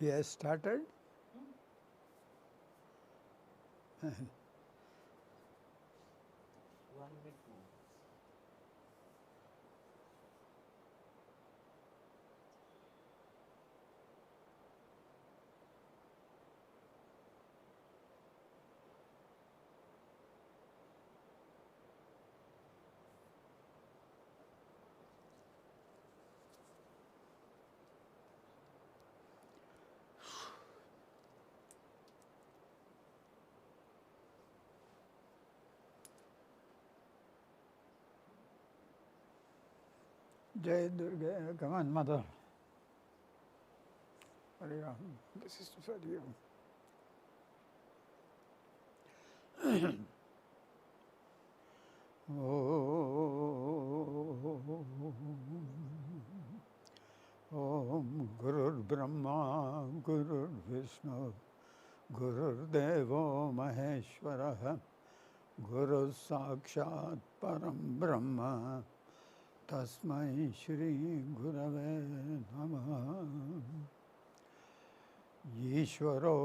He has started? One minute more. Jai Durga, come on, mother. Hurry on. This is for you. Om Gurur Brahma, Gurur Vishnu, Gurur Devo Maheshwara, Guru Sakshat Param Brahma, Tasmai Shri Gurave Namaha. Ishvaro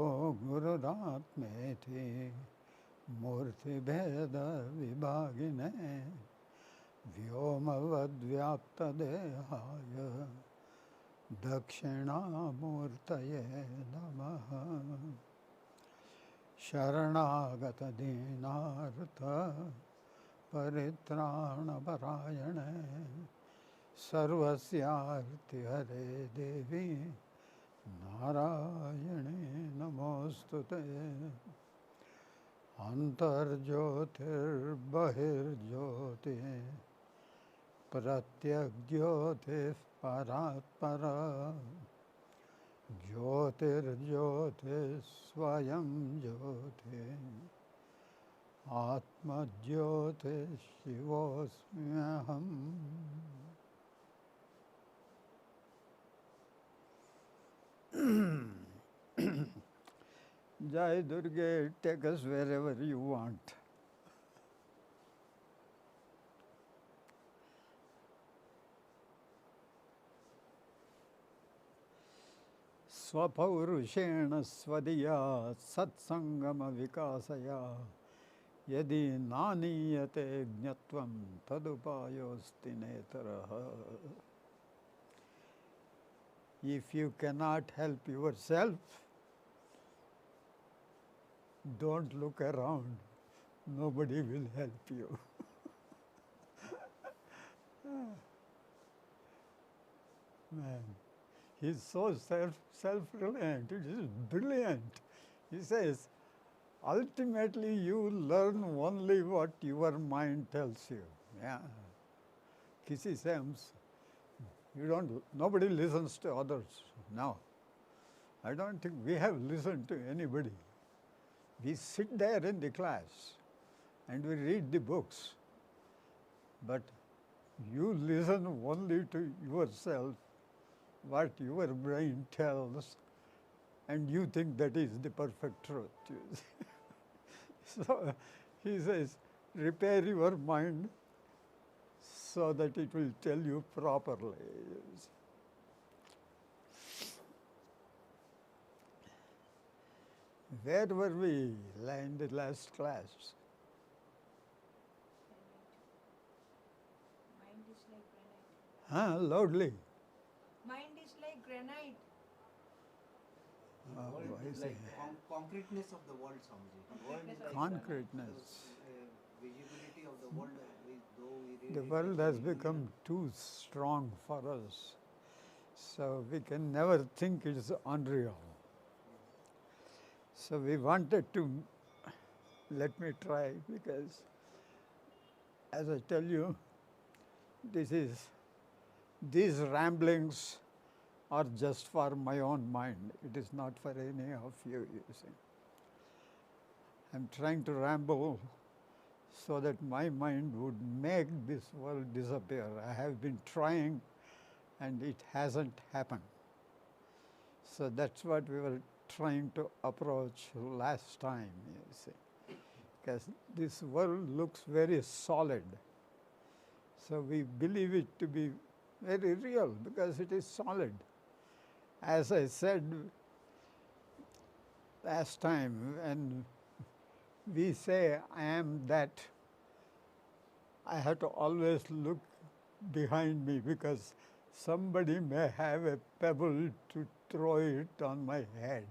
Gururatmeti Murti Bheda Vibhagine Vyomavad Vyapta Dehaya Dakshina Murtaye Namaha. Sharanagata Dinartha Paritrana Parayane Sarvasyarti Hare Devi Narayane Namostute. Antarjyotir Bahirjyoti Pratyagyotir Paratpara Jyotir Jyotir Swayam Jyoti Atma Jyotir Shivosmyaham. Jai Durga, take us wherever you want. Swapaurushena svadiya satsangama vikasaya yadi naniyate jnatvam tadupayosti netaraha. If you cannot help yourself, don't look around. Nobody will help you. Man, he's so self-reliant. It is brilliant. He says, ultimately you learn only what your mind tells you. Yeah. Kisi Sams, nobody listens to others now. I don't think we have listened to anybody. We sit there in the class and we read the books, but you listen only to yourself, what your brain tells, and you think that is the perfect truth. So he says, repair your mind so that it will tell you properly. Where were we in the last class? Mind is like granite. Loudly. Mind is like granite. The world is like concreteness of the world, Swamiji. World is like Concreteness. Visibility of the world, though we read The it, world has become too strong for us, so we can never think it is unreal. So we wanted to, let me try, because as I tell you, these ramblings are just for my own mind. It is not for any of you, you see. I'm trying to ramble so that my mind would make this world disappear. I have been trying and it hasn't happened. So that's what we were trying to approach last time, you see. Because this world looks very solid. So we believe it to be very real because it is solid. As I said, last time when we say I am that, I have to always look behind me because somebody may have a pebble to throw it on my head.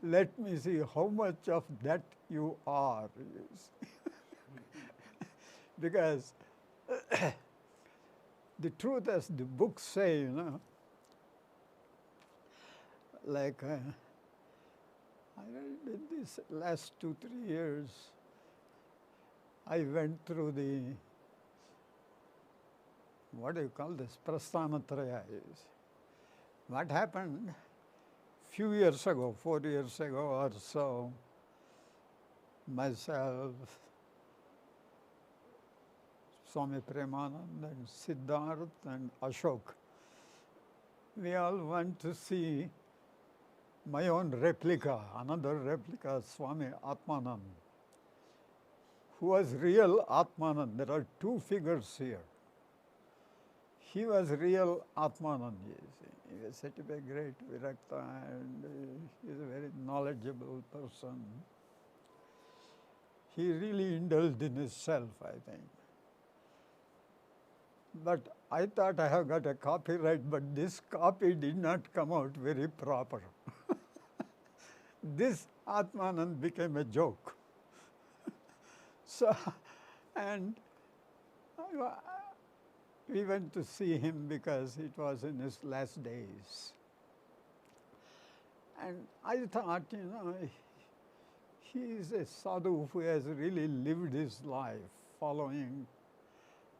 Let me see how much of that you are. You see. Because the truth, as the books say, like I read in these last 2-3 years, I went through the, what do you call this, Prasthanatraya. What happened few years ago, 4 years ago or so, myself, Swami Premanand and Siddharth and Ashok, we all went to see my own replica, another replica, Swami Atmananda, who was real Atmananda. There are two figures here. He was real Atmananda. He was said to be a great Virakta, and he is a very knowledgeable person. He really indulged in his self, I think. But I thought I have got a copyright, but this copy did not come out very proper. This Atmanand became a joke. So, and we went to see him because it was in his last days. And I thought, he is a sadhu who has really lived his life following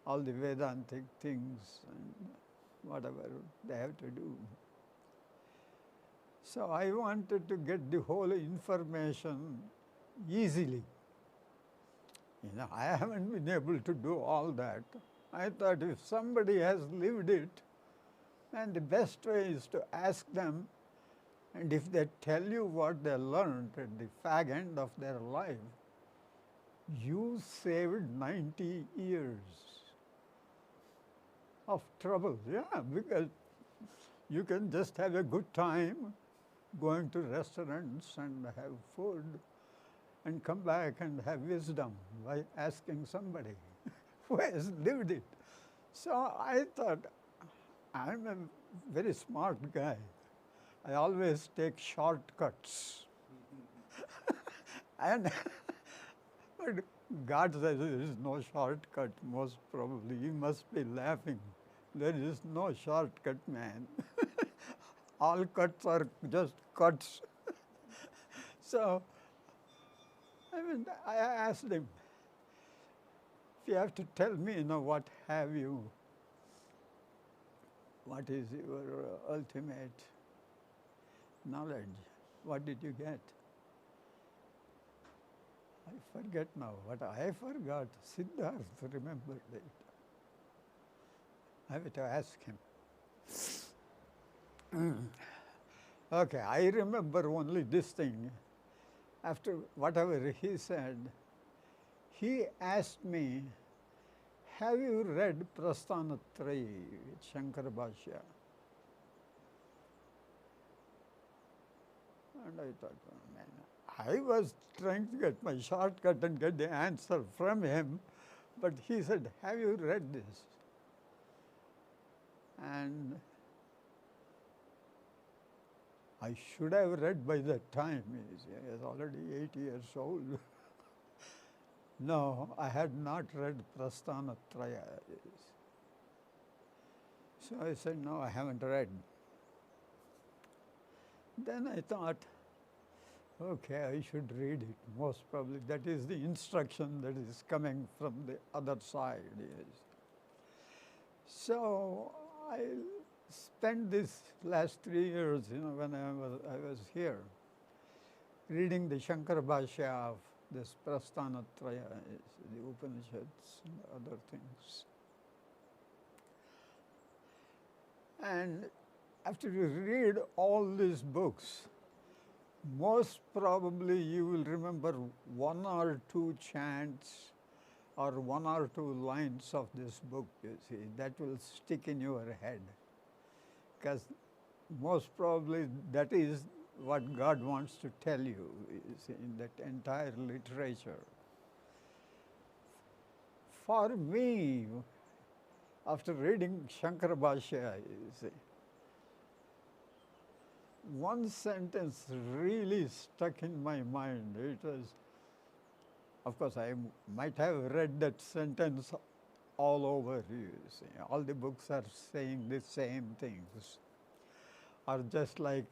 all the Vedantic things and whatever they have to do. So I wanted to get the whole information easily. I haven't been able to do all that. I thought if somebody has lived it, then the best way is to ask them, and if they tell you what they learned at the fag end of their life, you saved 90 years of trouble. Yeah, because you can just have a good time going to restaurants and have food and come back and have wisdom by asking somebody who has lived it. So I thought, I'm a very smart guy. I always take shortcuts. And but God says there is no shortcut, most probably. You must be laughing. There is no shortcut, man. All cuts are just cuts. So, I asked him, if you have to tell me, what have you, what is your ultimate knowledge? What did you get? I forget now. What I forgot, Siddharth remembered it. I have to ask him. Okay, I remember only this thing. After whatever he said, he asked me, have you read Prasthanatrayi with Shankara Bhashya? And I thought, oh, man, I was trying to get my shortcut and get the answer from him, but he said, have you read this? And I should have read by that time. He is already 8 years old. No, I had not read Prasthanatraya. So I said, no, I haven't read. Then I thought, okay, I should read it. Most probably that is the instruction that is coming from the other side. So I spent this last 3 years, when I was here, reading the Shankara Bhashya of this Prasthanatraya, the Upanishads and other things. And after you read all these books, most probably you will remember 1 or 2 chants or 1 or 2 lines of this book, that will stick in your head. Because most probably that is what God wants to tell you is in that entire literature. For me, after reading Shankara Bhashya, you see, one sentence really stuck in my mind. It was, of course, I might have read that sentence all over, you see. All the books are saying the same things. Or just like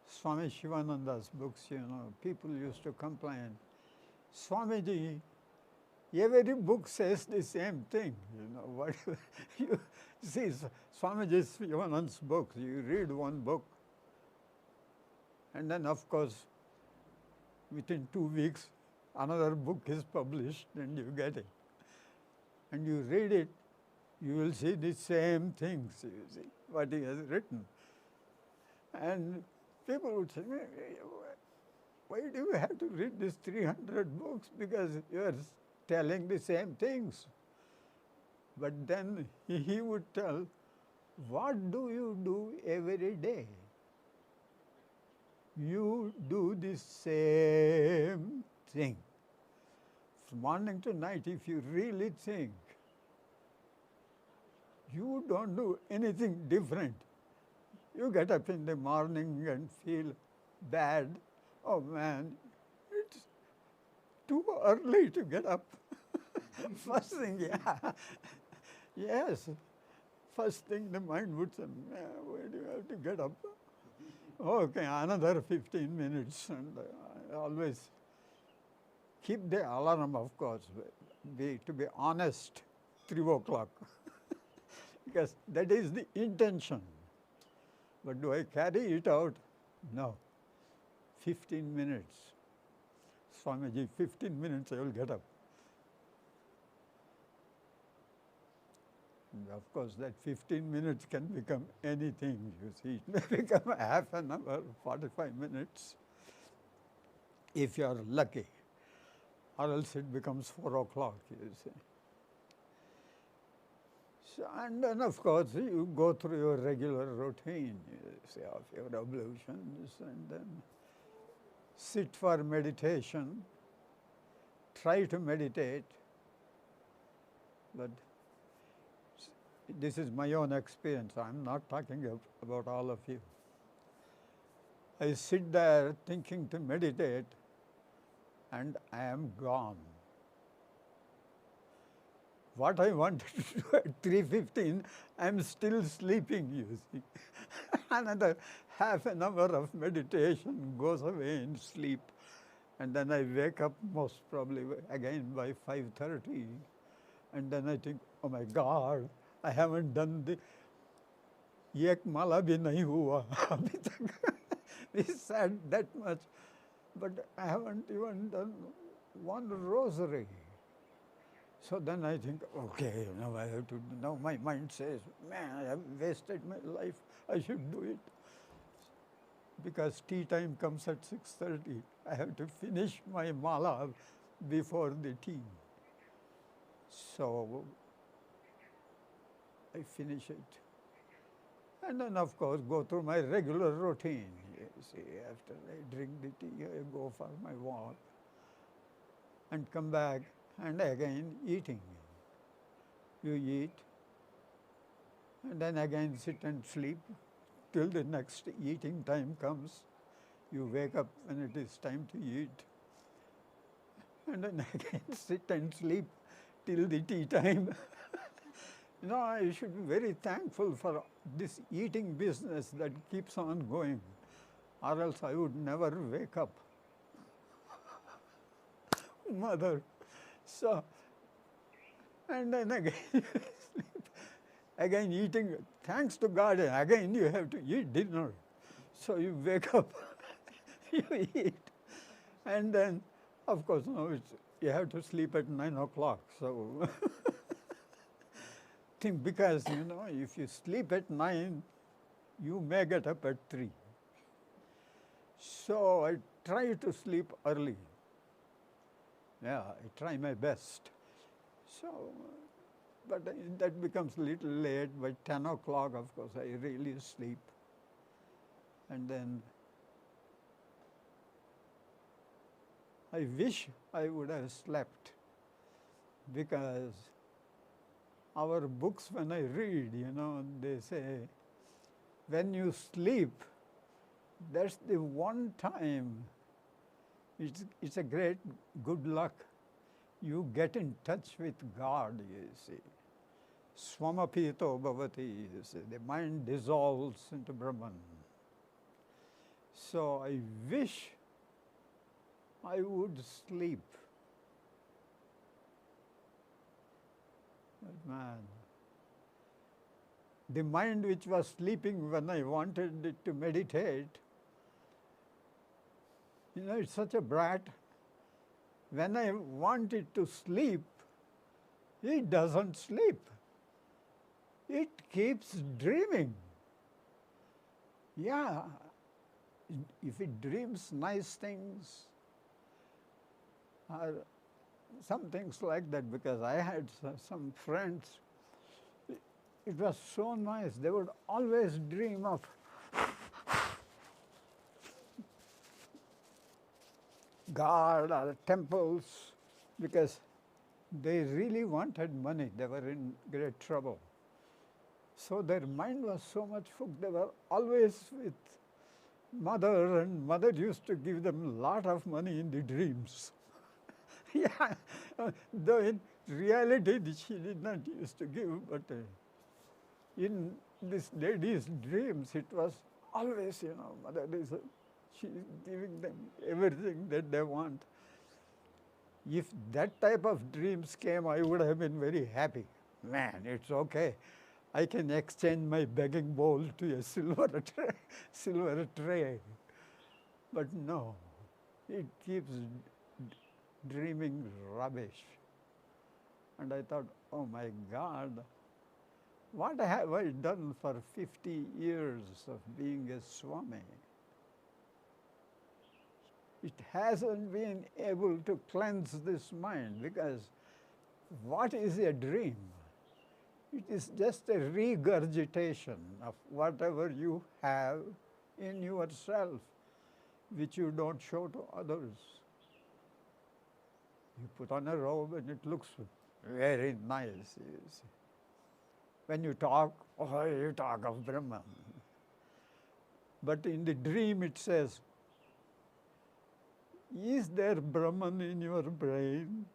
Swami Shivananda's books, people used to complain, Swamiji, every book says the same thing, what you see, Swamiji Shivananda's books, you read one book, and then of course, within 2 weeks, another book is published and you get it. And you read it, you will see the same things, you see, what he has written. And people would say, why do you have to read these 300 books? Because you are telling the same things. But then he would tell, what do you do every day? You do the same thing. From morning to night, if you really think, you don't do anything different. You get up in the morning and feel bad. Oh man, it's too early to get up. First thing, yes. First thing the mind would say, why do you have to get up? Okay, another 15 minutes. And I always keep the alarm, of course, to be honest, 3 o'clock. Because that is the intention. But do I carry it out? No. 15 minutes. Swamiji, 15 minutes I will get up. And of course, that 15 minutes can become anything, you see. It may become half an hour, 45 minutes, if you are lucky. Or else it becomes 4 o'clock, you see. So, and then, of course, you go through your regular routine, you see, of your ablutions, and then sit for meditation, try to meditate, but this is my own experience. I am not talking about all of you. I sit there thinking to meditate, and I am gone. What I wanted to do at 3:15, I am still sleeping, you see. Another half an hour of meditation goes away in sleep. And then I wake up most probably again by 5:30. And then I think, oh my God, I haven't done the Ek mala bhi nahi hua. Abhi tak. We said that much, but I haven't even done one rosary. So then I think, okay, now I have to, now my mind says, man, I have wasted my life, I should do it. Because tea time comes at 6:30. I have to finish my mala before the tea. So I finish it. And then, of course, go through my regular routine. You see, after I drink the tea, I go for my walk and come back and again eating. You eat and then again sit and sleep till the next eating time comes. You wake up when it is time to eat and then again sit and sleep till the tea time. I should be very thankful for this eating business that keeps on going, or else I would never wake up. Mother. So, and then again sleep, again eating. Thanks to God, again you have to eat dinner. So you wake up, you eat, and then, of course, you have to sleep at 9 o'clock. So, because, if you sleep at 9, you may get up at 3. So I try to sleep early. Yeah, I try my best. So, but that becomes a little late. By 10 o'clock, of course, I really sleep. And then I wish I would have slept, because our books, when I read, they say, when you sleep, that's the one time, it's a great good luck. You get in touch with God, you see. Swamapito bhavati, you see. The mind dissolves into Brahman. So I wish I would sleep. But man, the mind which was sleeping when I wanted it to meditate, it's such a brat. When I want it to sleep, it doesn't sleep. It keeps dreaming. Yeah, if it dreams nice things, or some things like that, because I had some friends, it was so nice. They would always dream of God or temples, because they really wanted money. They were in great trouble. So their mind was so much hooked. They were always with mother, and mother used to give them a lot of money in the dreams. Yeah, though in reality she did not used to give, but in this lady's dreams it was always, mother is, she is giving them everything that they want. If that type of dreams came, I would have been very happy. Man, it's okay. I can exchange my begging bowl to a silver tray. But no, it keeps dreaming rubbish. And I thought, oh my God, what have I done for 50 years of being a Swami? It hasn't been able to cleanse this mind, because what is a dream? It is just a regurgitation of whatever you have in yourself, which you don't show to others. You put on a robe and it looks very nice, you see. When you talk, you talk of Brahman. But in the dream it says, is there Brahman in your brain?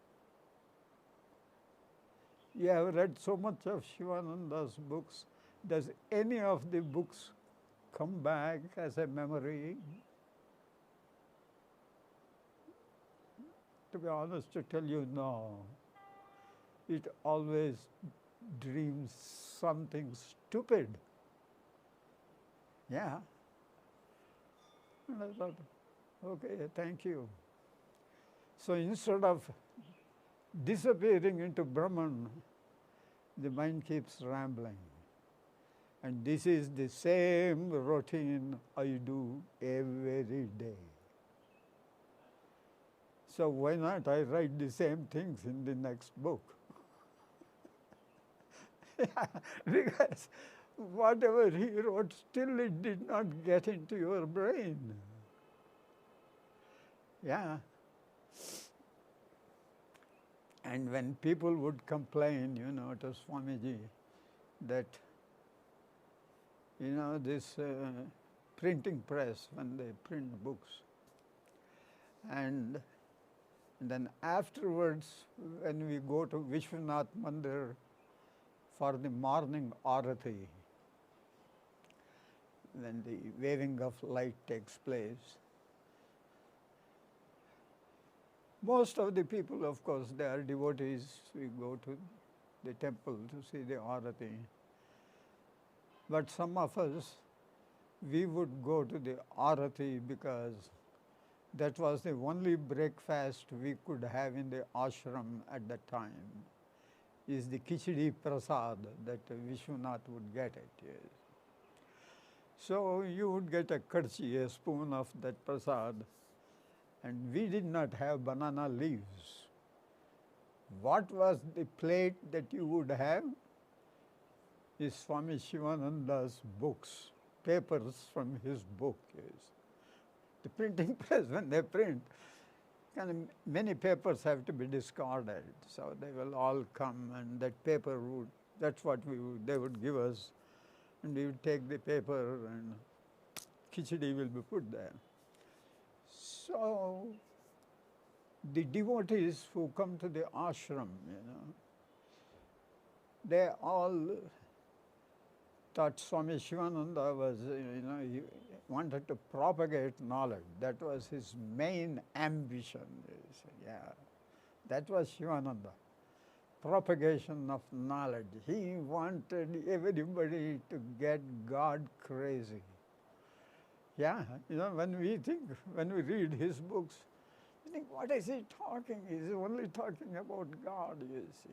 You have read so much of Shivananda's books. Does any of the books come back as a memory? To be honest, to tell you, no. It always dreams something stupid. Yeah. And I thought, okay, thank you. So instead of disappearing into Brahman, the mind keeps rambling. And this is the same routine I do every day. So why not I write the same things in the next book? Because whatever he wrote, still it did not get into your brain. Yeah. And when people would complain, to Swamiji, that, this printing press, when they print books, and then afterwards, when we go to Vishwanath Mandir for the morning arati, when the waving of light takes place, most of the people, of course, they are devotees. We go to the temple to see the arati. But some of us, we would go to the arati because that was the only breakfast we could have in the ashram at that time, is the khichdi prasad that Vishwanath would get it. Yes. So you would get a kadchi, a spoon of that prasad, and we did not have banana leaves. What was the plate that you would have? Is Swami Shivananda's books, papers from his book. Yes. The printing press, when they print, many papers have to be discarded, so they will all come, and that paper would, that's what they would give us, and we would take the paper and khichdi will be put there. So the devotees who come to the ashram, they all thought Swami Shivananda was, he wanted to propagate knowledge. That was his main ambition. Yeah, that was Shivananda, propagation of knowledge. He wanted everybody to get God crazy. Yeah, when we read his books, we think, what is he talking? He's only talking about God, you see.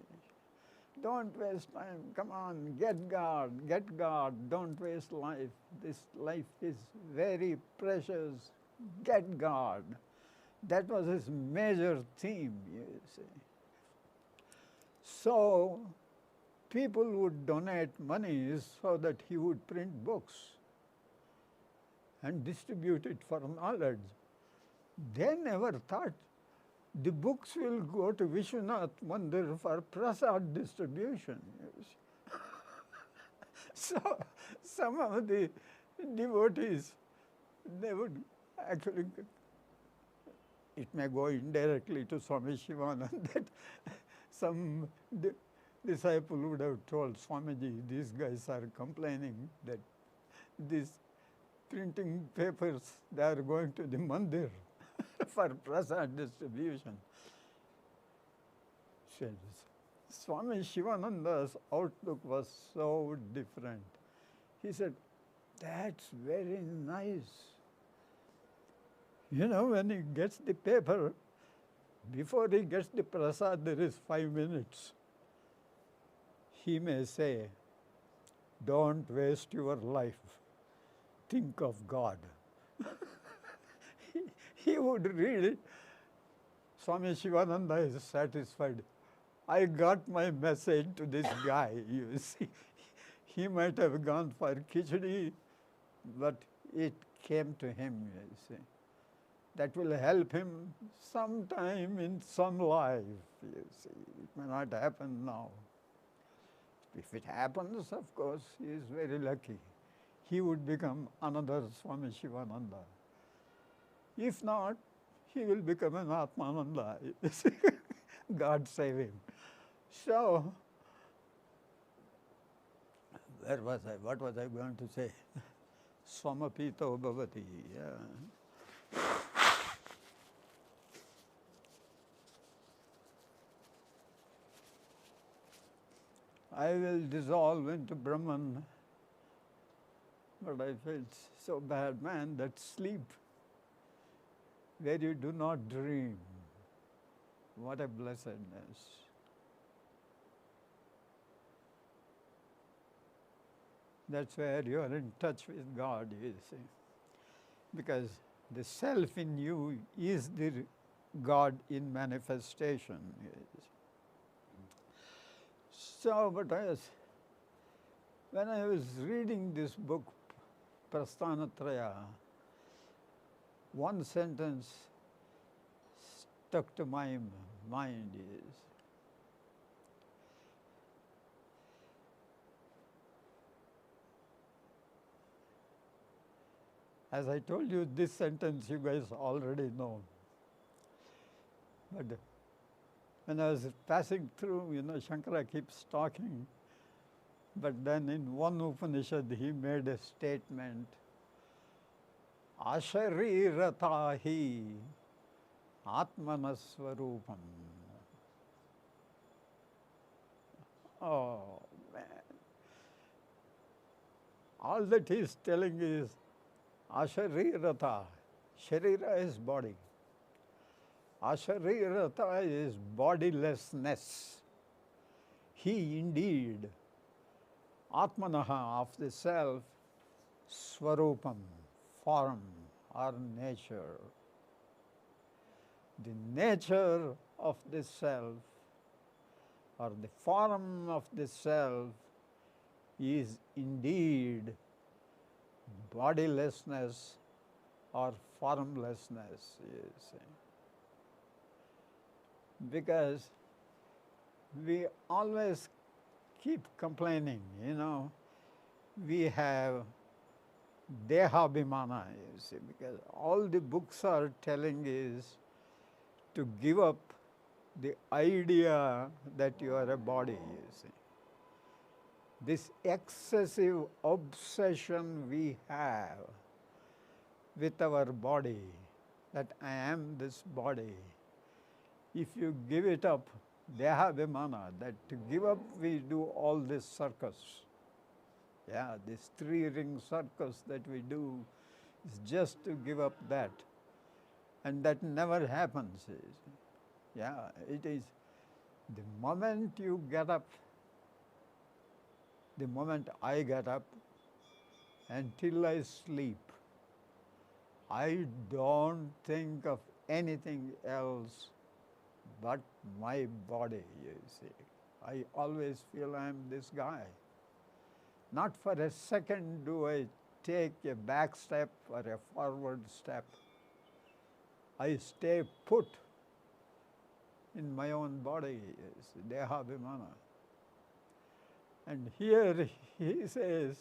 Don't waste time. Come on, get God, don't waste life. This life is very precious. Get God. That was his major theme, you see. So people would donate money so that he would print books and distribute it for knowledge. They never thought the books will go to Vishwanath Mandir for prasad distribution. So some of the devotees, they would actually, it may go indirectly to Swami Shivananda, that some disciple would have told Swamiji, these guys are complaining that these printing papers, they are going to the mandir for prasad distribution. Swami Shivananda's outlook was so different. He said, that's very nice. When he gets the paper, before he gets the prasad, there is 5 minutes. He may say, don't waste your life. Think of God. He would read it. Swami Shivananda is satisfied. I got my message to this guy, you see. He might have gone for khichdi, but it came to him, you see. That will help him sometime in some life, you see. It may not happen now. If it happens, of course, he is very lucky. He would become another Swami Shivananda. If not, he will become an Atmananda. God save him. So, where was I? What was I going to say? Swamapito bhavati. Yeah. I will dissolve into Brahman, but I felt so bad, man, that sleep where you do not dream. What a blessedness. That's where you are in touch with God, you see. Because the self in you is the God in manifestation. You see. So, but when I was reading this book, Prasthanatraya, one sentence stuck to my mind is, as I told you, this sentence you guys already know. But when I was passing through, Shankara keeps talking, but then in one Upanishad he made a statement, Ashariratahi Atmanasvarupam. Oh, man. All that he is telling is Asharirata. Sharira is body. Asharirata is bodilessness. He indeed, Atmanaha of the self, Swarupam, form or nature. The nature of the self or the form of the self is indeed bodilessness or formlessness, you see. because we always keep complaining, we have dehabhimana, you see, because all the books are telling is to give up the idea that you are a body, you see. This excessive obsession we have with our body, that I am this body, if you give it up, dehabhimana, that to give up we do all this circus. Yeah, this 3-ring circus that we do is just to give up that. And that never happens. Yeah, it is the moment you get up, the moment I get up, until I sleep, I don't think of anything else but my body, you see. I always feel I am this guy. Not for a second do I take a back step or a forward step. I stay put in my own body, dehabhimana. And here he says,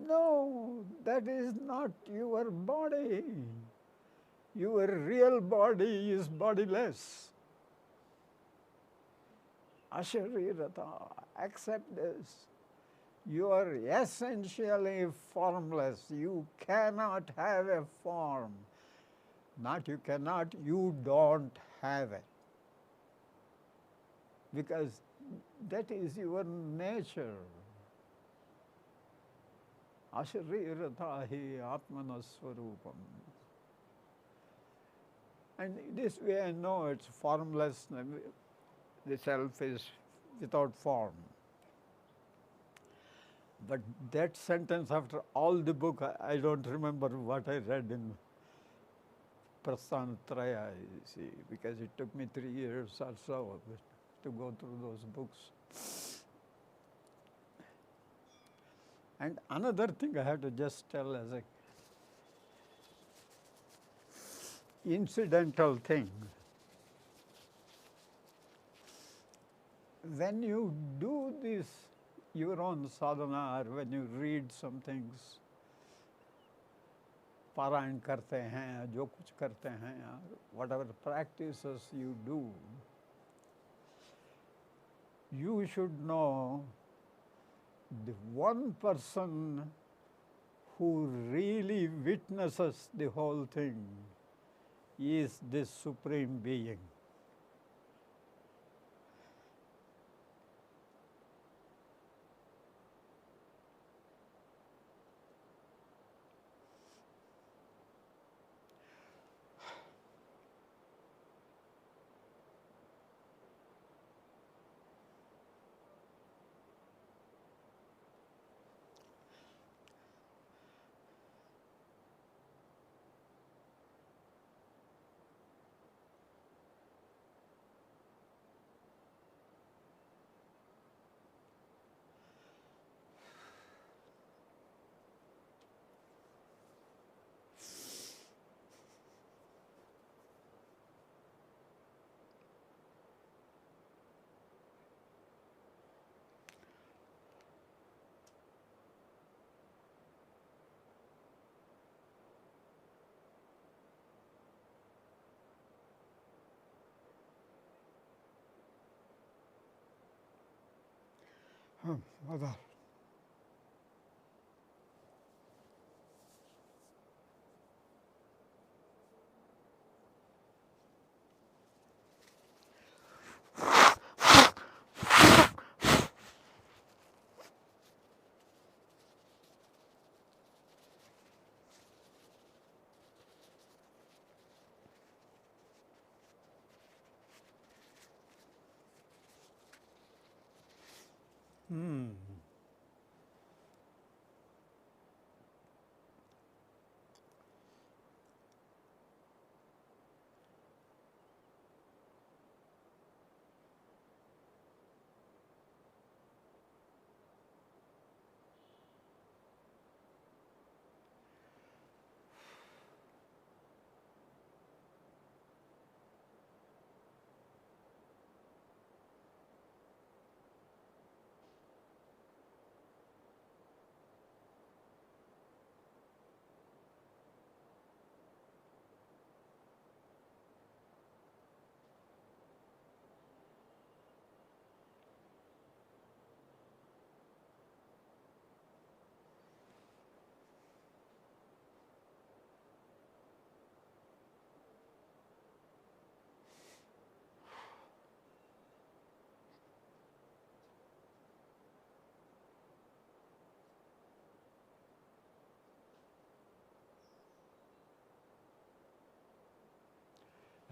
no, that is not your body. Your real body is bodiless. Asharirata, accept this. You are essentially formless. You cannot have a form. Not you cannot, you don't have it. Because that is your nature. Asharirata hi atmanaswarupam. And this way I know it's formless, the self is without form. But that sentence after all the book, I don't remember what I read in Prasthanatraya, you see, because it took me 3 years or so to go through those books. And another thing I have to just tell as a incidental thing. When you do this, your own sadhana, or when you read some things, पारायण करते हैं, जो कुछ करते हैं, whatever practices you do, you should know the one person who really witnesses the whole thing is this Supreme Being. Mother.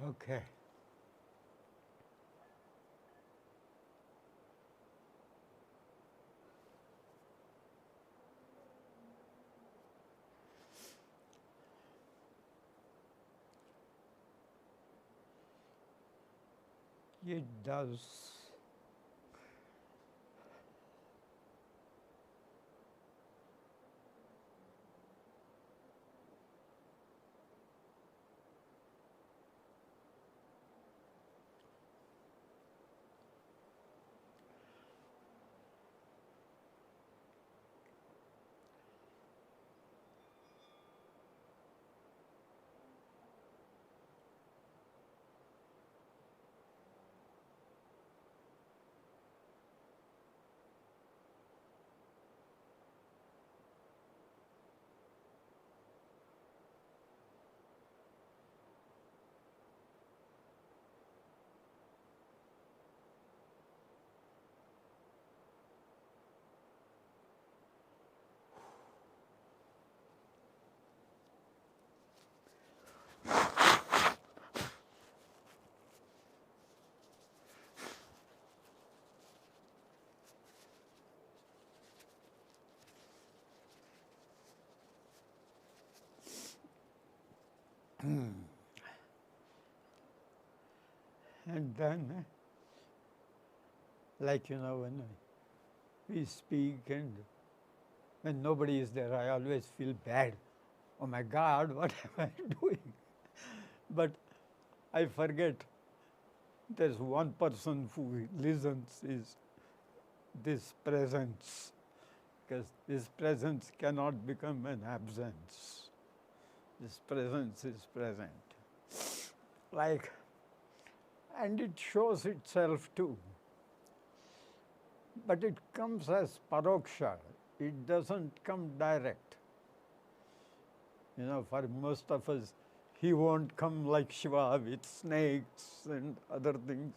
Okay. It does. And then, like when we speak and when nobody is there, I always feel bad. Oh my God, what am I doing? But I forget there's one person who listens is this presence, because this presence cannot become an absence. This presence is present. Like, and it shows itself too. But it comes as paroksha. It doesn't come direct. For most of us, he won't come like Shiva with snakes and other things.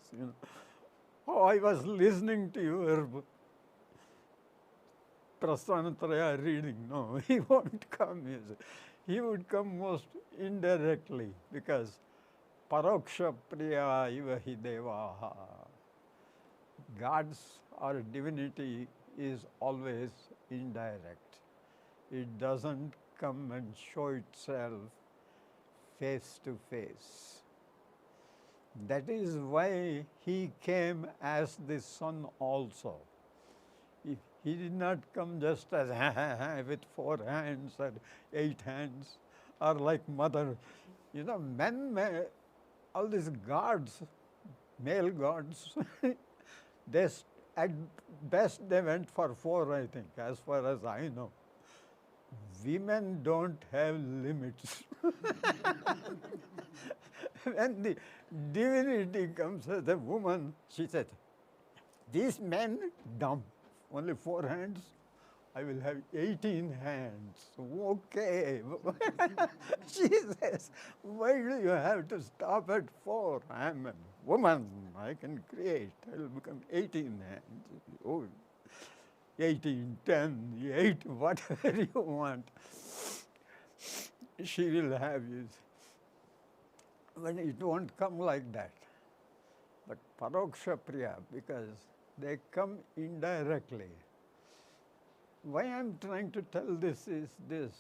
Oh, I was listening to your Prasthanatraya reading. No, he won't come. He would come most indirectly, because paroksha priya iva hi devaha. God's or divinity is always indirect. It doesn't come and show itself face to face. That is why he came as the Son also. He did not come just as with 4 hands or 8 hands, or like mother. Men, all these gods, male gods, at best they went for 4, I think, as far as I know. Women don't have limits. When the divinity comes as a woman, she said, these men, dumb, only 4 hands, I will have 18 hands. Okay. She says, why do you have to stop at 4? I am a woman, I can create. I will become 18 hands. Oh, 18, 10, 8, whatever you want. She will have you. When it won't come like that. But paroksha priya, because they come indirectly. Why I'm trying to tell this is this.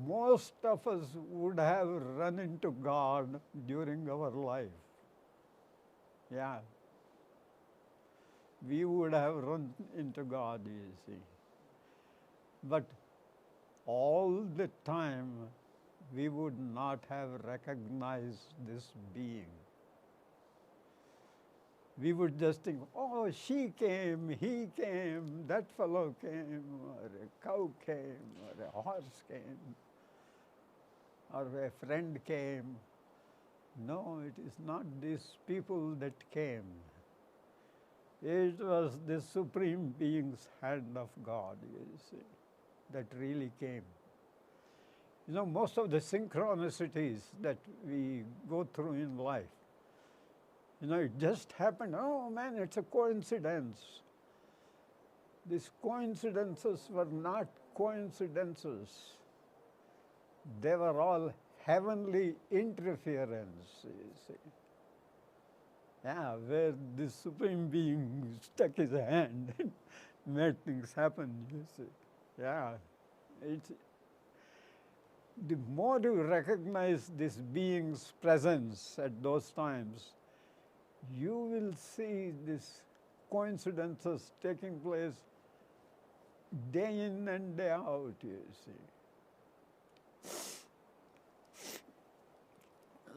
Most of us would have run into God during our life. Yeah. We would have run into God, you see. But all the time, we would not have recognized this being. We would just think, oh, she came, he came, that fellow came, or a cow came, or a horse came, or a friend came. No, it is not these people that came. It was the Supreme Being's hand of God, you see, that really came. Most of the synchronicities that we go through in life, it just happened. Oh man, it's a coincidence. These coincidences were not coincidences. They were all heavenly interference, you see. Yeah, where the Supreme Being stuck his hand and made things happen, you see. Yeah, it's, the more you recognize this being's presence at those times, you will see these coincidences taking place day in and day out, you see.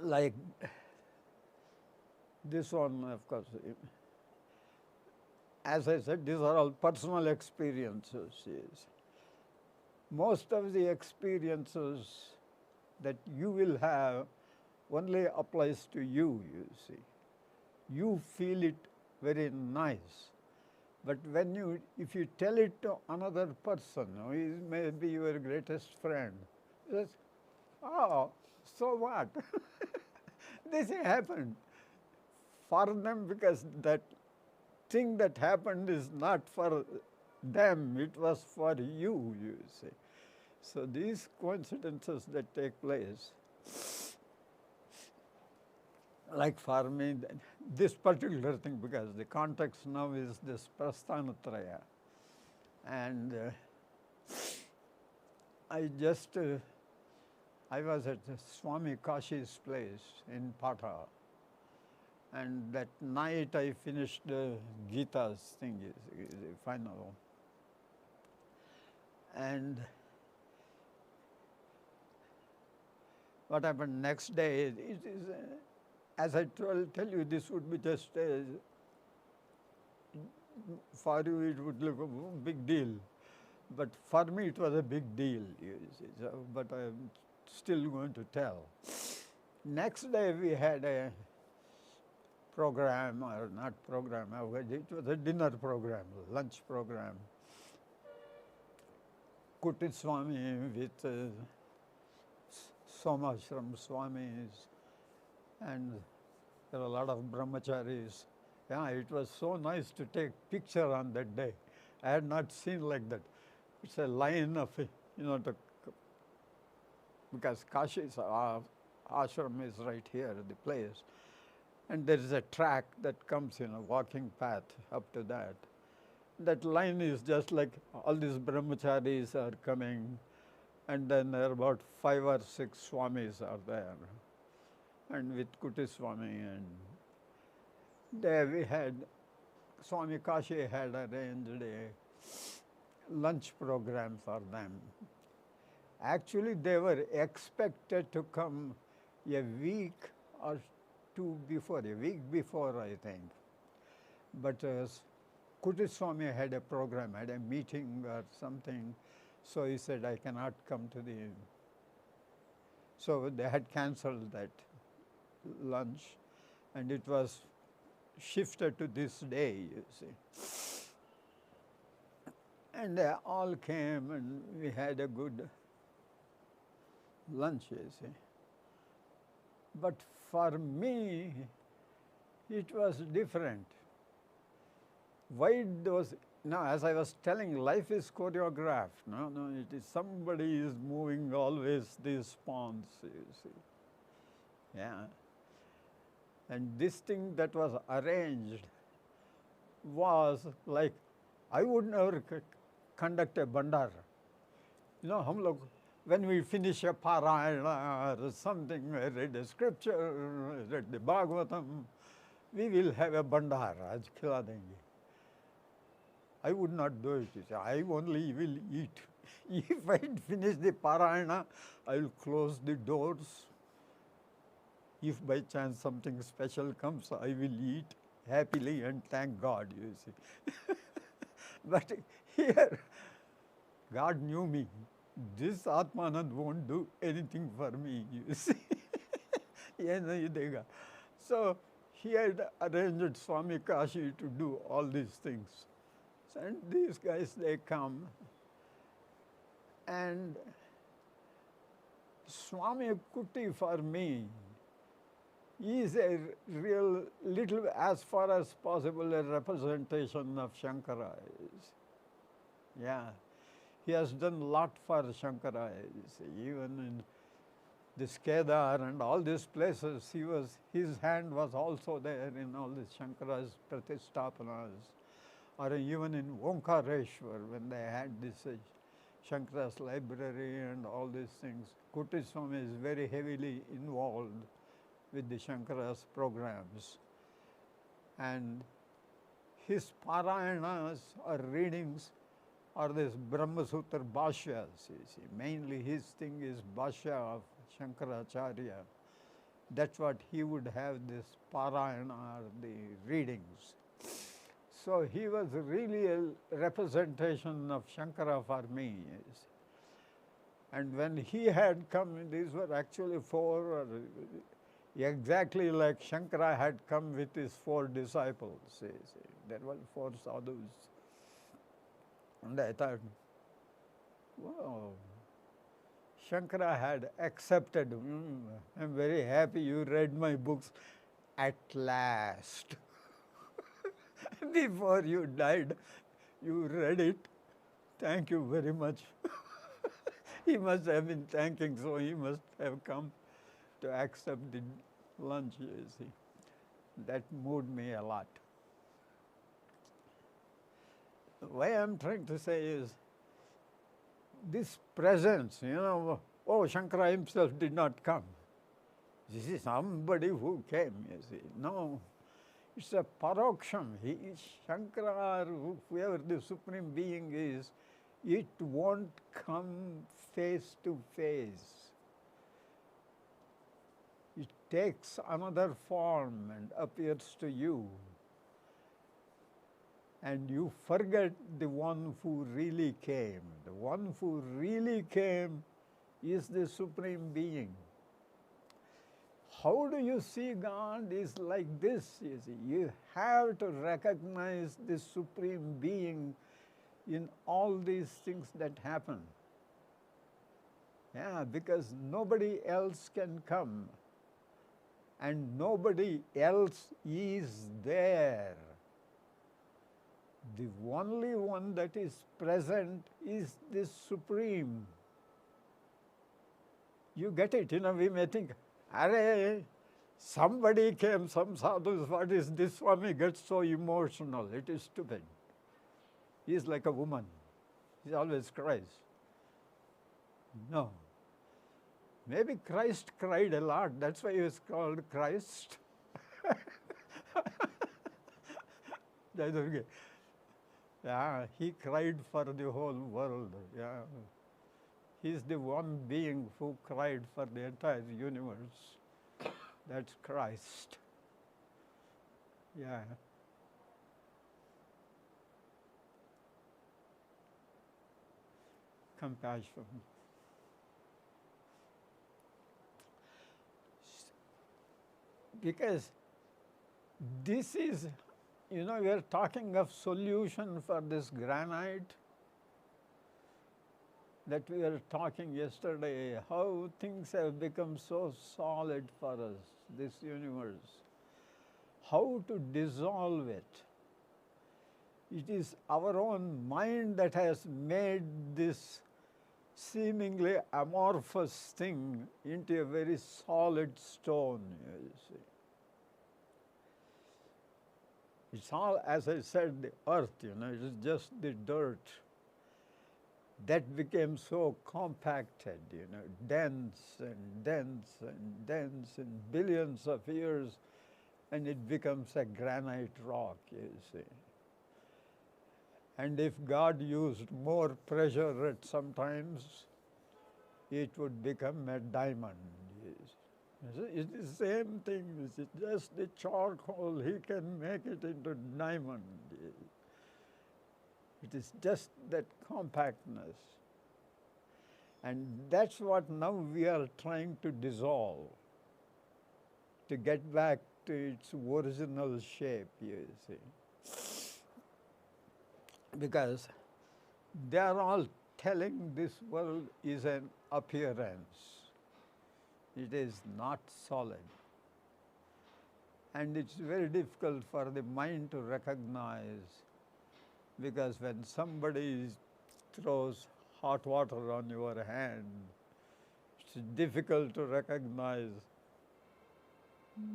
Like this one, of course, as I said, these are all personal experiences. Yes. Most of the experiences that you will have only applies to you, you see. You feel it very nice. But when you, if you tell it to another person, who is maybe your greatest friend, he says, oh, so what? This happened. For them, because that thing that happened is not for them, it was for you, you see. So these coincidences that take place, like for me, this particular thing, because the context now is this Prasthanatraya. And I was at Swami Kashi's place in Pata. And that night I finished Gita's thing, is the final. And what happened next day, it is, as I tell you, this would be just, for you it would look a big deal. But for me it was a big deal, you see. So, but I'm still going to tell. Next day we had a program, or not program, it was a dinner program, lunch program. Kuti Swami with Somashram Swamis, and there were a lot of brahmacharis. Yeah, it was so nice to take picture on that day. I had not seen like that. It's a line of, because Kashi's ashram is right here, the place. And there is a track that comes, walking path up to that. That line is just like all these brahmacharis are coming, and then there are about 5 or 6 swamis are there, and with Kuti Swami. And there we had, Swami Kashi had arranged a lunch program for them. Actually, they were expected to come a week or two before, a week before, I think. But Kuti Swami had a program, had a meeting or something, so he said, I cannot come to the... So they had cancelled that lunch, and it was shifted to this day, you see. And they all came, and we had a good lunch, you see. But for me, it was different. Why those, now as I was telling, life is choreographed. No, it is somebody is moving always these pawns, you see. Yeah. And this thing that was arranged was like, I would never conduct a bandar. Hum log, when we finish a parayana or something, I read a scripture, read the Bhagavatam, we will have a bandar, aaj khila denge. I would not do it. I only will eat. If I finish the parayana, I will close the doors. If by chance something special comes, I will eat happily and thank God, you see. But here, God knew me. This Atmananda won't do anything for me, you see. So he had arranged Swami Kashi to do all these things. And these guys, they come, and Swami Kuti for me is a real little, as far as possible, a representation of Shankara. Yeah, he has done a lot for Shankara, even in this Kedar and all these places, his hand was also there in all these Shankara's Pratishtapanas, or even in Omkareshwar when they had this Shankara's library and all these things. Kuti Swami is very heavily involved with the Shankara's programs. And his Parayanas or readings are this Brahma Sutra Bhashyas, you see. Mainly his thing is Bhashya of Shankaracharya. That's what he would have, this Parayana or the readings. So he was really a representation of Shankara for me. Yes. And when he had come, these were actually four, exactly like Shankara had come with his four disciples. See. There were four sadhus. And I thought, wow, Shankara had accepted. I'm very happy you read my books at last. Before you died, you read it. Thank you very much. He must have been thanking, so he must have come to accept the lunch, you see. That moved me a lot. Why I'm trying to say is, this presence, oh, Shankara himself did not come. This is somebody who came, you see. No, it's a paroksham. He is Shankara, or whoever the Supreme Being is, it won't come face to face. It takes another form and appears to you. And you forget the one who really came. The one who really came is the Supreme Being. How do you see God is like this, you see. You have to recognize the Supreme Being in all these things that happen. Yeah, because nobody else can come. And nobody else is there. The only one that is present is this Supreme. You get it, we may think, Arey, somebody came, some sadhus, what is this Swami gets so emotional? It is stupid. He is like a woman. He always cries. No. Maybe Christ cried a lot. That's why he was called Christ. That's okay. Yeah, he cried for the whole world. Yeah. He's the one being who cried for the entire universe. That's Christ. Yeah. Compassion. Because this is, we are talking of solution for this granite that we were talking yesterday, how things have become so solid for us, this universe. How to dissolve it. It is our own mind that has made this seemingly amorphous thing into a very solid stone, you see. It's all, as I said, the earth, it is just the dirt. That became so compacted, dense and dense and dense in billions of years, and it becomes a granite rock, you see. And if God used more pressure at some times, it would become a diamond. It's the same thing. It's just the charcoal, he can make it into diamond. It is just that compactness. And that's what now we are trying to dissolve, to get back to its original shape, you see. Because they are all telling this world is an appearance. It is not solid. And it's very difficult for the mind to recognize, because when somebody throws hot water on your hand, It's difficult to recognize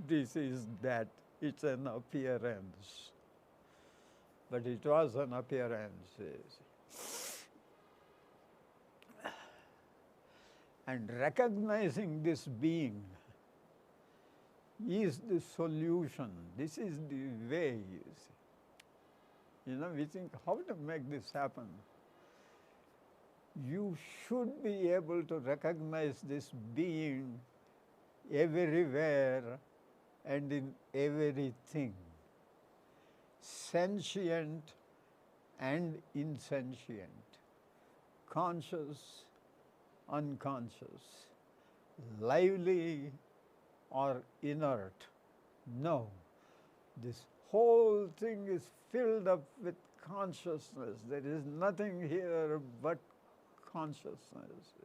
this is that. It's an appearance. But it was an appearance. And recognizing this being is the solution. This is the way, you see. We think, how to make this happen? You should be able to recognize this being everywhere and in everything, sentient and insentient, conscious, unconscious, lively or inert. No, this whole thing is filled up with consciousness. There is nothing here but consciousness.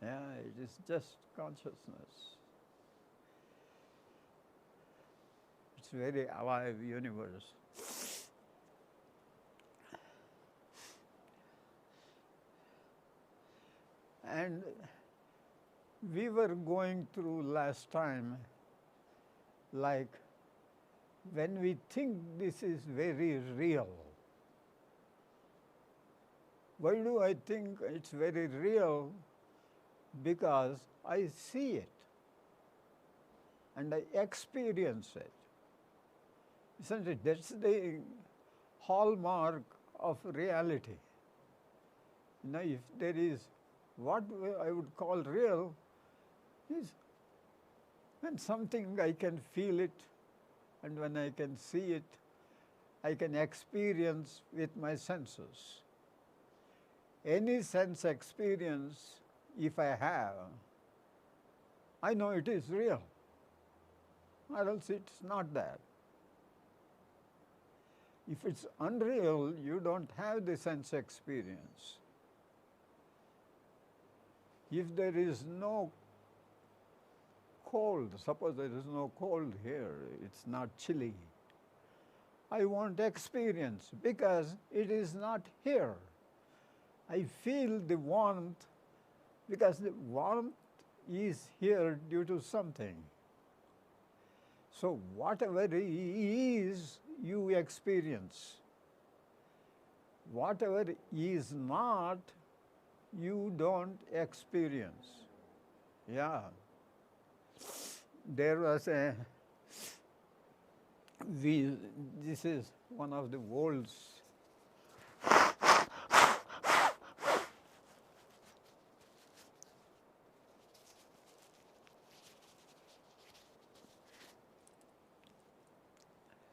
Yeah, it is just consciousness. It's a very alive universe. And we were going through last time, like when we think this is very real. Why do I think it's very real? Because I see it and I experience it. Isn't it? That's the hallmark of reality. If there is what I would call real, is when something I can feel it, and when I can see it, I can experience with my senses. Any sense experience, if I have, I know it is real, or else it's not that. If it's unreal, you don't have the sense experience. If there is no cold, suppose there is no cold here, it's not chilly, I won't experience because it is not here. I feel the warmth because the warmth is here due to something. So whatever is, you experience. Whatever is not, you don't experience. Yeah. There was this is one of the world's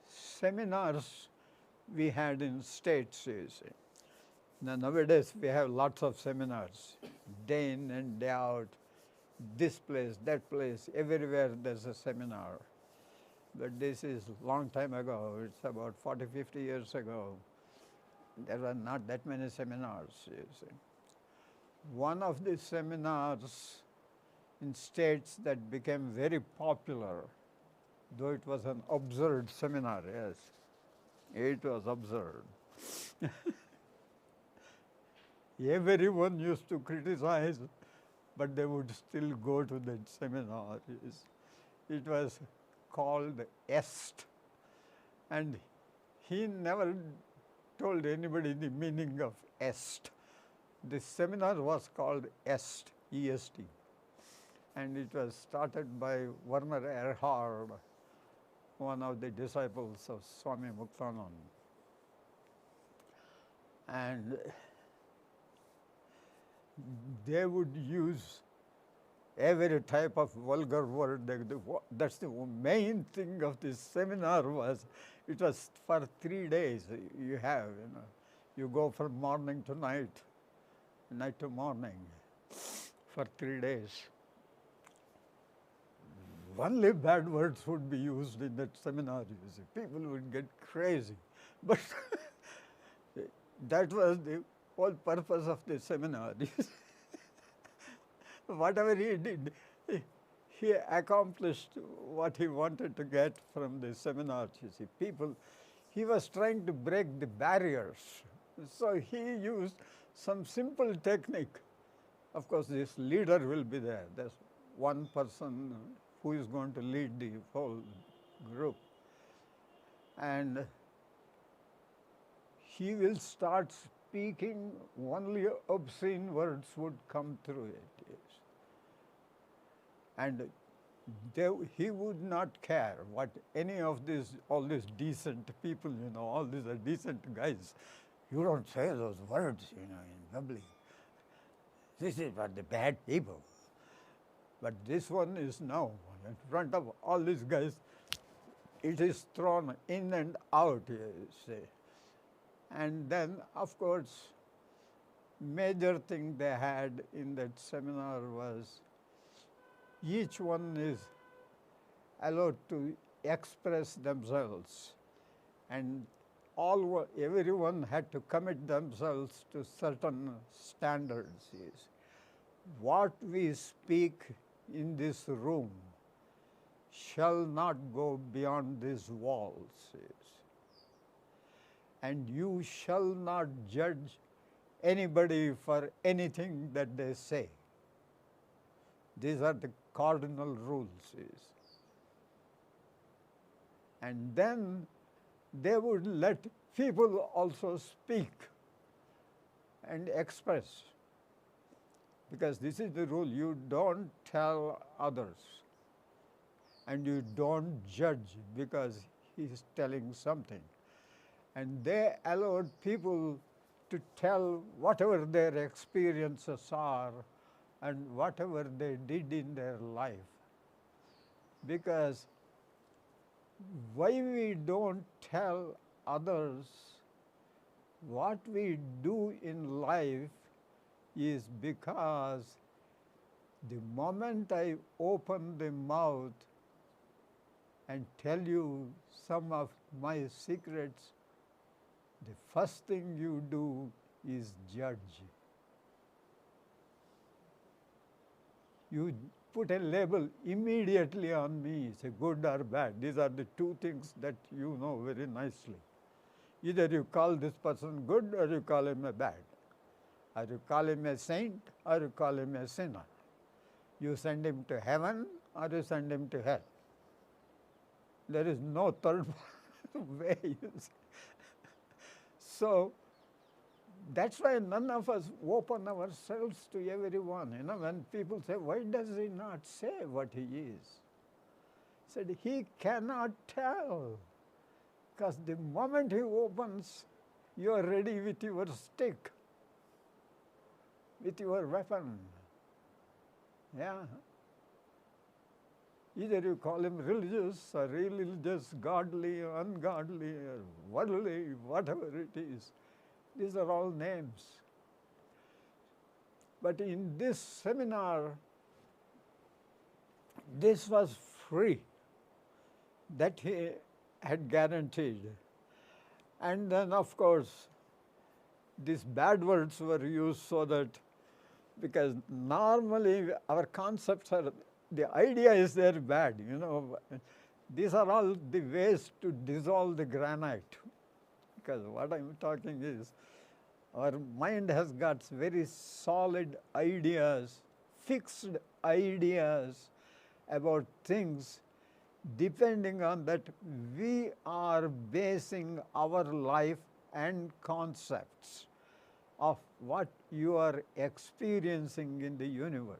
seminars we had in States, you see. Now, nowadays we have lots of seminars, day in and day out, this place, that place, everywhere there's a seminar. But this is long time ago, it's about 40, 50 years ago. There were not that many seminars, you see. One of the seminars in States that became very popular, though it was an absurd seminar, yes, it was absurd. Everyone used to criticize, but they would still go to that seminar. It was called EST, and he never told anybody the meaning of EST. The seminar was called EST, E-S-T, and it was started by Werner Erhard, one of the disciples of Swami Muktanand. And they would use every type of vulgar word. That's the main thing of this seminar was, it was for 3 days you have, you go from morning to night, night to morning for 3 days. Only bad words would be used in that seminar, you see. People would get crazy. But that was the whole purpose of the seminar. Whatever he did, he accomplished what he wanted to get from the seminar, you see. He was trying to break the barriers So he used some simple technique. Of course, this leader will be there. There's one person who is going to lead the whole group. And he will start speaking, only obscene words would come through it. Yes. And he would not care what any of these, all these decent people, all these are decent guys. You don't say those words, in public. This is for the bad people. But this one is now in front of all these guys. It is thrown in and out, you say. And then, of course, major thing they had in that seminar was each one is allowed to express themselves, and everyone had to commit themselves to certain standards. Yes. What we speak in this room shall not go beyond these walls. Yes. And you shall not judge anybody for anything that they say. These are the cardinal rules. Yes. And then they would let people also speak and express. Because this is the rule, you don't tell others and you don't judge because he is telling something. And they allowed people to tell whatever their experiences are and whatever they did in their life. Because why we don't tell others what we do in life is because the moment I open the mouth and tell you some of my secrets, the first thing you do is judge. You put a label immediately on me, say good or bad. These are the two things that you know very nicely. Either you call this person good or you call him a bad. Or you call him a saint or you call him a sinner. You send him to heaven or you send him to hell. There is no third way. So that's why none of us open ourselves to everyone. When people say, why does he not say what he is? Said, he cannot tell. Because the moment he opens, you are ready with your stick, with your weapon. Yeah. Either you call him religious or irreligious, godly, ungodly, or worldly, whatever it is. These are all names. But in this seminar, this was free, that he had guaranteed. And then, of course, these bad words were used so that, because normally our concepts are, the idea is they're bad, These are all the ways to dissolve the granite. Because what I'm talking is, our mind has got very solid ideas, fixed ideas about things. Depending on that, we are basing our life and concepts of what you are experiencing in the universe.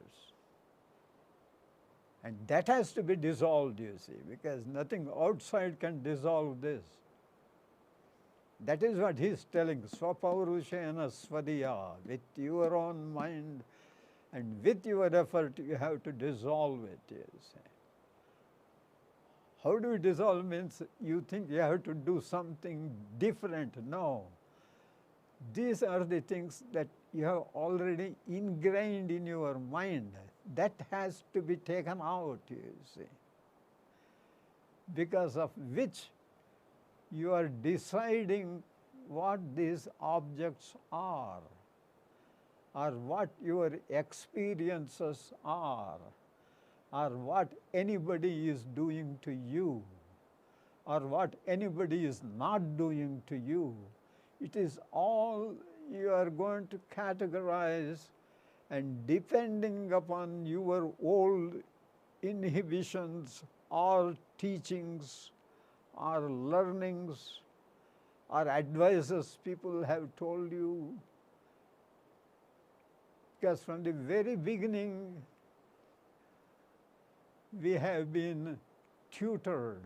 And that has to be dissolved, you see, because nothing outside can dissolve this. That is what he is telling, Swapaurushaena Svadiya, with your own mind and with your effort you have to dissolve it, you see. How do you dissolve? Means you think you have to do something different. No. These are the things that you have already ingrained in your mind. That has to be taken out, you see. Because of which you are deciding what these objects are, or what your experiences are, or what anybody is doing to you, or what anybody is not doing to you. It is all you are going to categorize, and depending upon your old inhibitions or teachings or learnings or advices people have told you, because from the very beginning we have been tutored.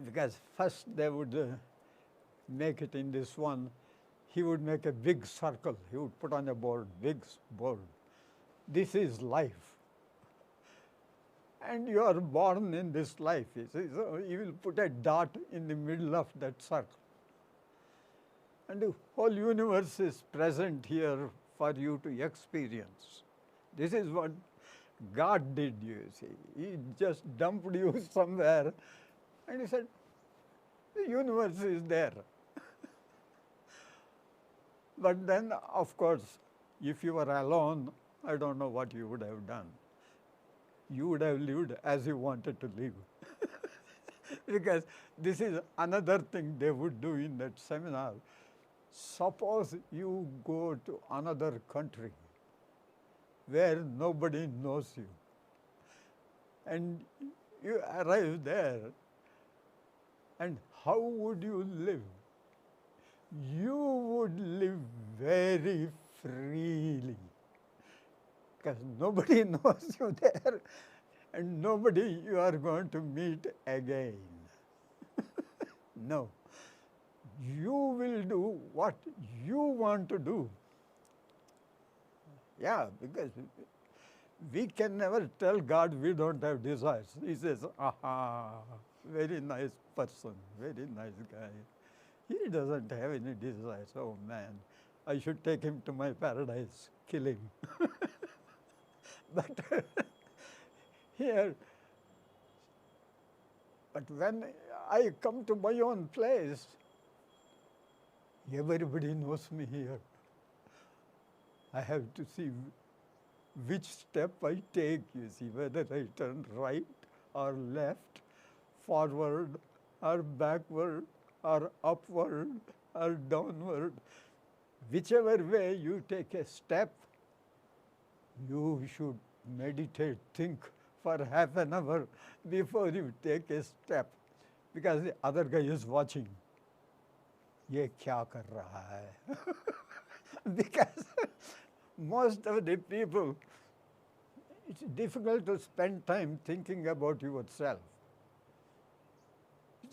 Because first they would make it in this one, he would make a big circle, he would put on a board, big board. This is life. And you are born in this life. So you will put a dot in the middle of that circle. And the whole universe is present here for you to experience. This is what God did, you see. He just dumped you somewhere and he said, the universe is there. But then, of course, if you were alone, I don't know what you would have done. You would have lived as you wanted to live. Because this is another thing they would do in that seminar. Suppose you go to another country where nobody knows you, and you arrive there, and how would you live? You would live very freely, because nobody knows you there, and nobody you are going to meet again. No. You will do what you want to do. Yeah, because we can never tell God we don't have desires. He says, aha, very nice person, very nice guy. He doesn't have any desires. Oh man, I should take him to my paradise, kill him. But here, but when I come to my own place, everybody knows me here. I have to see which step I take, you see, whether I turn right or left, forward or backward or upward or downward. Whichever way you take a step, you should meditate, think for half an hour before you take a step, because the other guy is watching. ये क्या कर रहा है? Because most of the people, it's difficult to spend time thinking about yourself.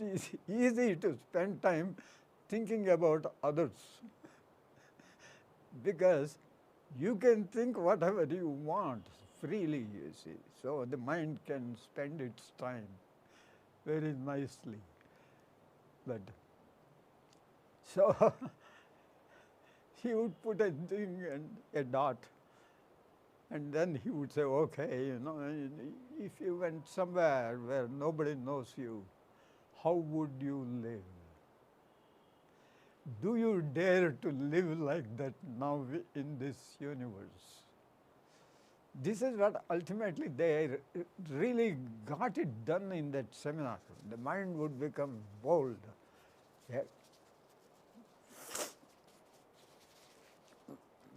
It is easy to spend time thinking about others, because you can think whatever you want freely, you see. So the mind can spend its time very nicely. But so he would put a thing and a dot, and then he would say, okay, you know, if you went somewhere where nobody knows you, how would you live? Do you dare to live like that now in this universe? This is what ultimately they really got it done in that seminar. The mind would become bold. Yeah.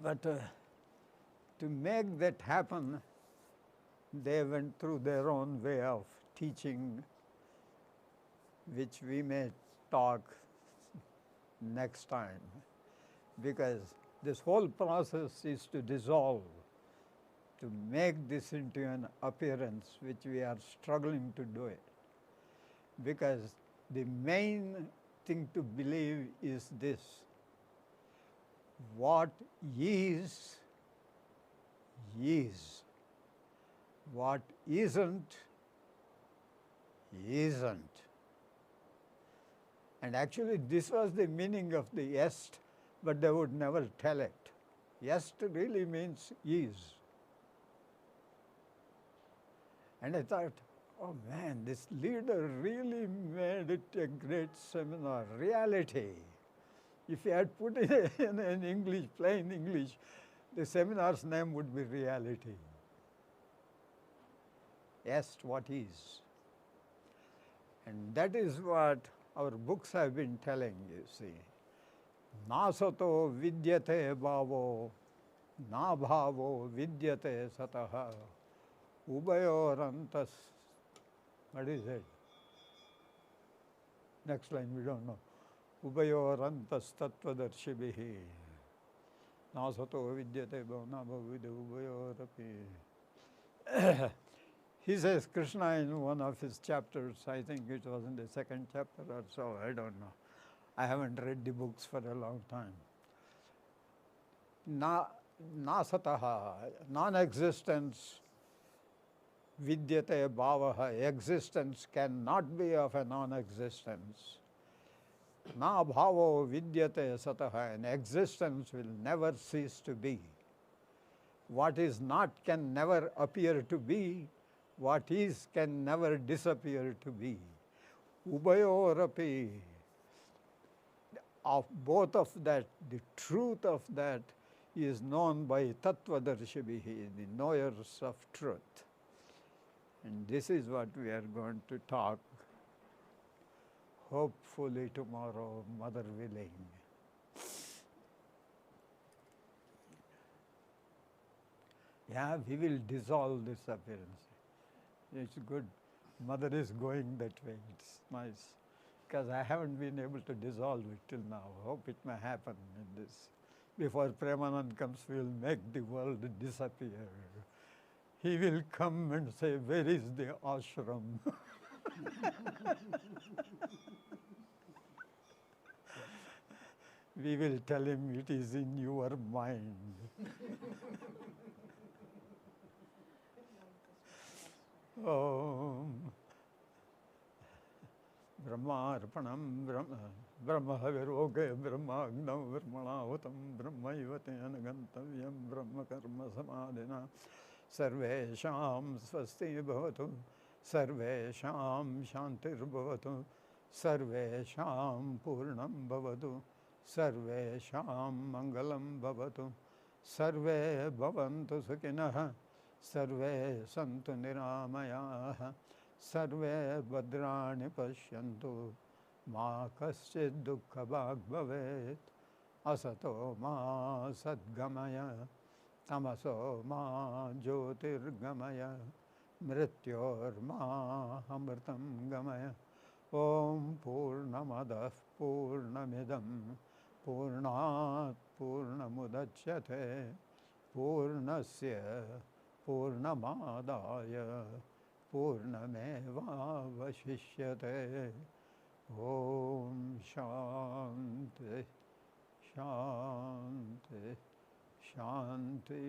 But to make that happen, they went through their own way of teaching, which we may talk next time, because this whole process is to dissolve, to make this into an appearance, which we are struggling to do it. Because the main thing to believe is this: what is, is. What isn't, isn't. And actually this was the meaning of the est, but they would never tell it. Est really means is. And I thought, oh man, this leader really made it a great seminar, reality. If he had put it in English, plain English, the seminar's name would be reality. Est, what is. And that is what our books have been telling, you see. Nasato vidyate bhavo, na bhavo vidyate sataha, ubayorantas. What is it? Next line we don't know. Ubayorantas tattvadarshibhihi. Nasato vidyate bhavo, na bhavo vidyate ubayorapi. He says, Krishna in one of his chapters, I think it was in the second chapter or so, I don't know. I haven't read the books for a long time. Nasataha, non-existence, vidyate bhavaha, existence cannot be of a non-existence. Na bhavo vidyate sataha, and existence will never cease to be. What is not can never appear to be. What is can never disappear to be. Ubayorapi, of both of that, the truth of that is known by tattvadarshibihi, the knowers of truth. And this is what we are going to talk, hopefully tomorrow, Mother willing. Yeah, we will dissolve this appearance. It's good. Mother is going that way. It's nice. Because I haven't been able to dissolve it till now. Hope it may happen in this. Before Premanand comes, we will make the world disappear. He will come and say, where is the ashram? We will tell him it is in your mind. Om Brahmarpanam Brahma Haviroge Brahmagnav Brahmanahutam Brahmayuvatena Gantavyam Brahma Karma Samadhina Sarvesham Swasti Bhavatu Sarvesham Shantir Bhavatu Sarvesham Purnam Bhavatu Sarvesham Mangalam Bhavatu Sarve Bhavantu Sukhinah Sarve Santu Niramayah Sarve Bhadrani Pashyantu Ma Kaschid Dukkha Bhag Bhavet Asato Ma Sadgamaya Tamaso Ma Jyotirgamaya Mrityor Ma Amritam Gamaya Om Purnamadah Purnamidam Purnat Purnamudachyate Purnasya Purnamadaya Purnameva Vashishyate Om Shanti Shanti Shanti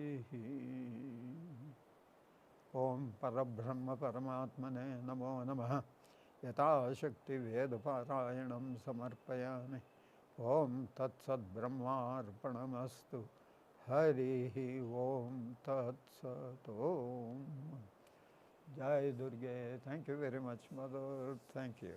Om Parabrahma Paramatmane Namo Namaha Yata Shakti Veda Parayanam Samarpayami Om Tat Sat Brahmarpanamastu Hari Om Tat Sat Om Jai Durga. Thank you very much, Mother. Thank you.